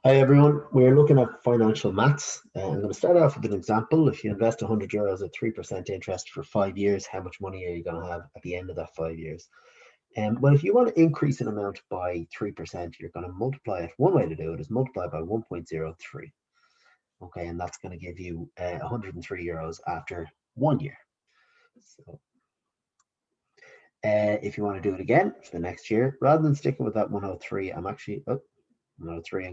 Hi everyone, we're looking at financial maths. I'm going to start off with an example. If you invest €100 at 3% interest for 5 years, how much money are you going to have at the end of that 5 years? Well, if you want to increase an amount by 3%, you're going to multiply it. One way to do it is multiply by 1.03. Okay, and that's going to give you €103 after 1 year. So if you want to do it again for the next year, rather than sticking with that 103, I'm going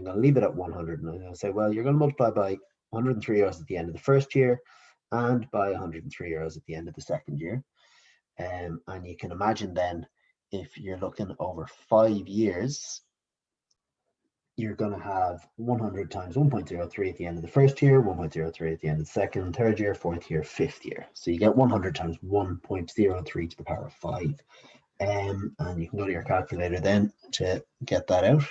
to leave it at 100, and I'm going to say, well, you're going to multiply by €103 at the end of the first year and by €103 at the end of the second year. And you can imagine then, if you're looking over 5 years, you're going to have 100 times 1.03 at the end of the first year, 1.03 at the end of the second, third year, fourth year, fifth year. So you get 100 times 1.03 to the power of 5. And you can go to your calculator then to get that out.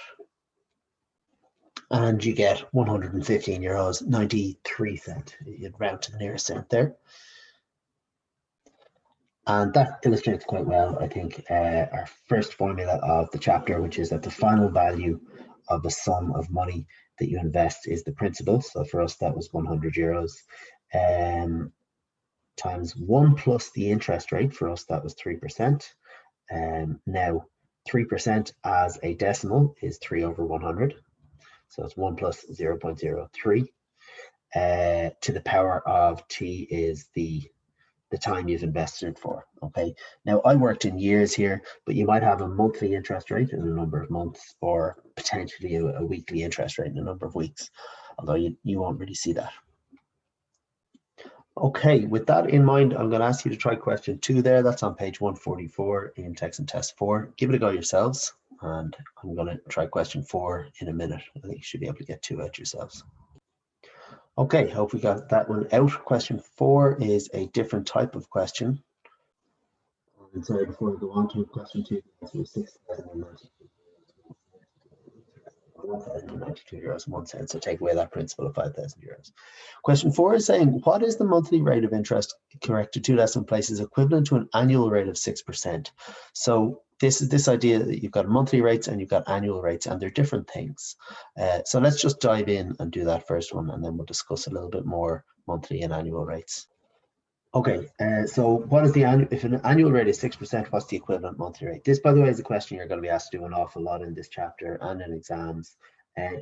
And you get €115.93. You'd round to the nearest cent there. And that illustrates quite well, I think, our first formula of the chapter, which is that the final value of the sum of money that you invest is the principal. So for us, that was €100. Times 1 plus the interest rate. For us, that was 3%. Now, 3% as a decimal is 3 over 100. So it's 1 plus 0.03 to the power of t is the time you've invested it for. Okay. Now I worked in years here, but you might have a monthly interest rate in a number of months, or potentially a weekly interest rate in a number of weeks, although you won't really see that. Okay, with that in mind, I'm going to ask you to try question 2 there. That's on page 144 in text and test 4. Give it a go yourselves, and I'm going to try question 4 in a minute. I think you should be able to get 2 out yourselves. Okay, hope we got that one out. Question 4 is a different type of question. And sorry, before we go on to question 2, the answer is €6,092.01. So take away that principal of €5,000. Question 4 is saying, what is the monthly rate of interest corrected 2 decimal places equivalent to an annual rate of 6%? So this is this idea that you've got monthly rates and you've got annual rates, and they're different things. So let's just dive in and do that first one, and then we'll discuss a little bit more monthly and annual rates. Okay, so what is the annual? If an annual rate is 6%, what's the equivalent monthly rate? This, by the way, is a question you're going to be asked to do an awful lot in this chapter and in exams.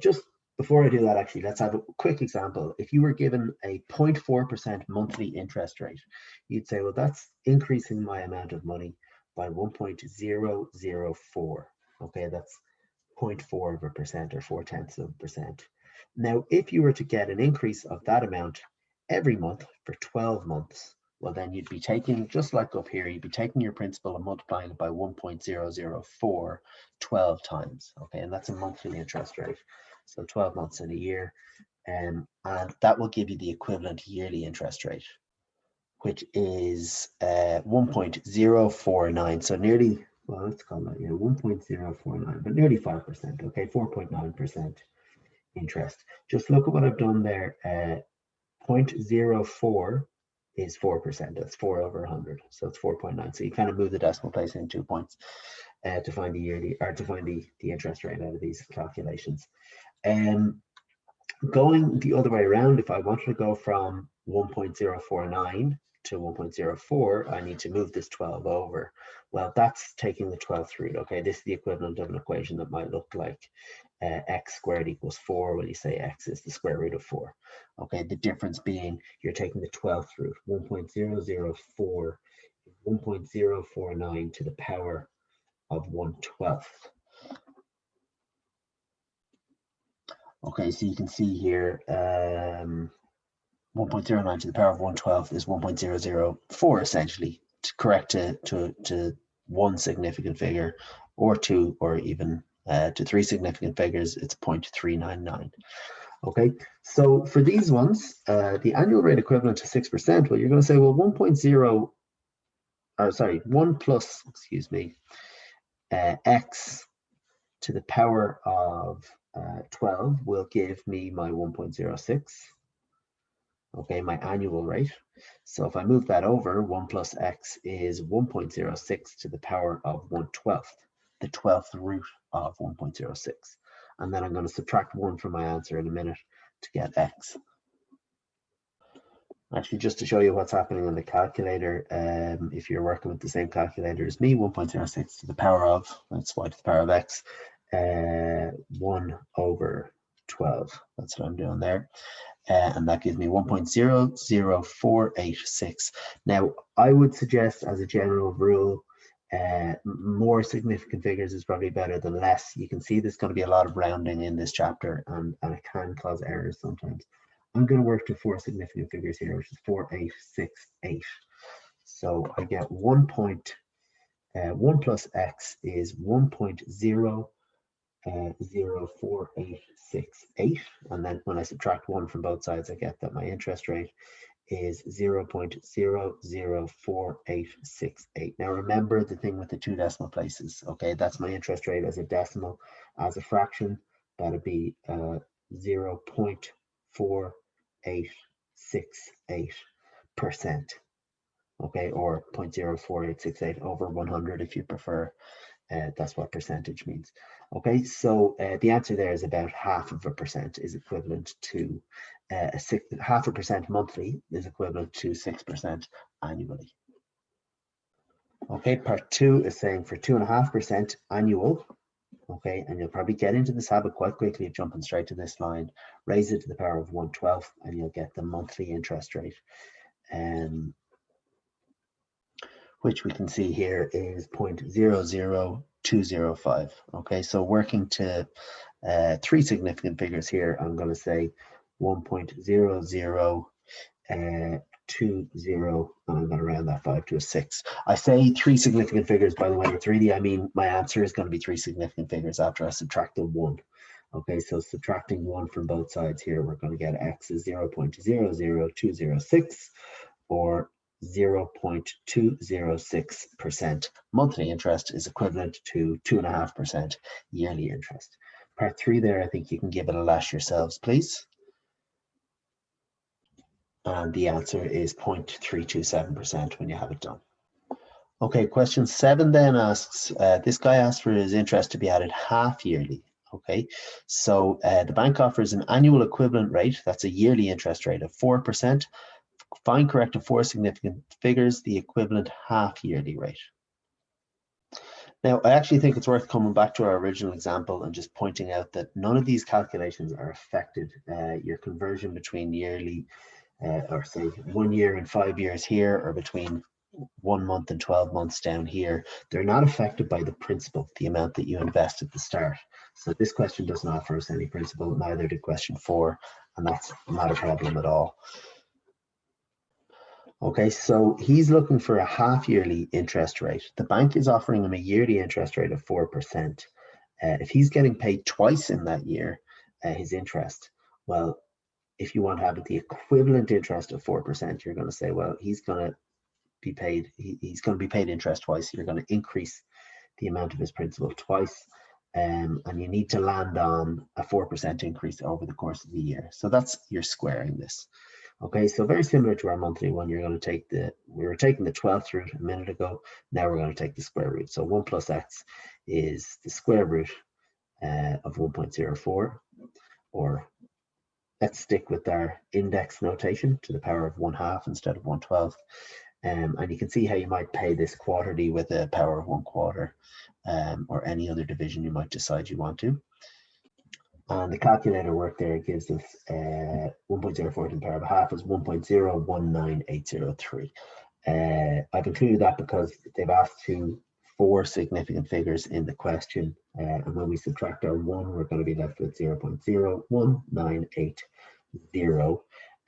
Just before I do that, actually, let's have a quick example. If you were given a 0.4% monthly interest rate, you'd say, well, that's increasing my amount of money by 1.004. Okay, that's 0.4% or 0.4%. Now, if you were to get an increase of that amount every month for 12 months, well, then you'd be taking, just like up here, you'd be taking your principal and multiplying it by 1.004 12 times. Okay, and that's a monthly interest rate. So 12 months in a year, and that will give you the equivalent yearly interest rate, which is 1.049. So nearly, well, let's call that 1.049, but nearly 5%. Okay, 4.9% interest. Just look at what I've done there. 0.04 is 4%. That's 4 over 100. So it's 4.9. So you kind of move the decimal place in 2 points to find the yearly, or to find the interest rate out of these calculations. Going the other way around, if I wanted to go from 1.049 to 1.04, I need to move this 12 over. Well, that's taking the 12th root. Okay, this is the equivalent of an equation that might look like x squared equals 4 when you say x is the square root of 4. Okay, the difference being you're taking the 12th root. 1.004 is 1.049 to the power of 1/12. Okay, so you can see here 1.09 to the power of 1/12 is 1.004 essentially, to correct to 1 significant figure, or 2, or even to 3 significant figures, it's 0.399. Okay, so for these ones, the annual rate equivalent to 6%, well, you're going to say, well, 1 plus, x to the power of 12 will give me my 1.06. Okay, my annual rate. So if I move that over, 1 plus x is 1.06 to the power of 1/12, the 12th root of 1.06. and then I'm going to subtract 1 from my answer in a minute to get x. Actually, just to show you what's happening on the calculator, if you're working with the same calculator as me, 1.06 to the power of, that's y to the power of x, 1/12. That's what I'm doing there. And that gives me 1.00486. Now, I would suggest as a general rule, more significant figures is probably better than less. You can see there's going to be a lot of rounding in this chapter, and it can cause errors sometimes. I'm going to work to 4 significant figures here, which is 4868. So I get 1 plus x is 1.00486, and then when I subtract 1 from both sides, I get that my interest rate is 0.004868. Now remember the thing with the 2 decimal places, okay? That's my interest rate as a decimal. As a fraction, that'd be 0.4868%, okay? Or 0.04868 over 100 if you prefer. That's what percentage means. Okay, so the answer there is about 0.5% is equivalent to 0.5% monthly is equivalent to 6% annually. Okay, part 2 is saying for 2.5% annual. Okay, and you'll probably get into this habit quite quickly of jumping straight to this line. Raise it to the power of 1/12, and you'll get the monthly interest rate. Which we can see here is 0.00205. Okay, so working to 3 significant figures here, I'm going to say 1.0020, and I'm going to round that 5 to a 6. I say 3 significant figures, by the way, it's really, I mean, my answer is going to be 3 significant figures after I subtract the 1. Okay, so subtracting 1 from both sides here, we're going to get x is 0.00206, or 0.206%. Monthly interest is equivalent to 2.5% yearly interest. Part 3 there, I think you can give it a lash yourselves, please. And the answer is 0.327% when you have it done. Okay, question 7 then asks, this guy asked for his interest to be added half yearly. Okay, so the bank offers an annual equivalent rate, that's a yearly interest rate of 4%. Find correct of 4 significant figures, the equivalent half yearly rate. Now, I actually think it's worth coming back to our original example and just pointing out that none of these calculations are affected. Your conversion between yearly, or say 1 year and 5 years here, or between 1 month and 12 months down here, they're not affected by the principal, the amount that you invest at the start. So this question doesn't offer us any principal, neither did question 4, and that's not a problem at all. Okay, so he's looking for a half yearly interest rate. The bank is offering him a yearly interest rate of 4%. If he's getting paid twice in that year, his interest, well, if you want to have it the equivalent interest of 4%, you're going to say, well, he's going to be paid, he's going to be paid interest twice. You're going to increase the amount of his principal twice, and you need to land on a 4% increase over the course of the year. So that's, you're squaring this. Okay, so very similar to our monthly one, you're going to take we were taking the 12th root a minute ago. Now we're going to take the square root. So 1 plus x is the square root of 1.04, or let's stick with our index notation to the power of 1/2 instead of 1/12. And you can see how you might pay this quarterly with a power of 1/4, or any other division you might decide you want to. And the calculator work there gives us 1.04 to the power of 1/2 is 1.019803. I've included that because they've asked 4 significant figures in the question, and when we subtract our 1, we're going to be left with 0.01980,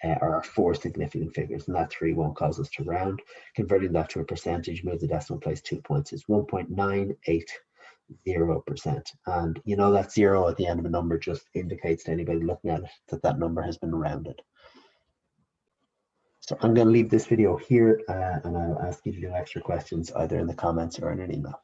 are our 4 significant figures, and that 3 won't cause us to round. Converting that to a percentage, move the decimal place 2 points, is 1.980%. And you know that 0 at the end of a number just indicates to anybody looking at it that that number has been rounded. So I'm going to leave this video here, and I'll ask you to do extra questions either in the comments or in an email.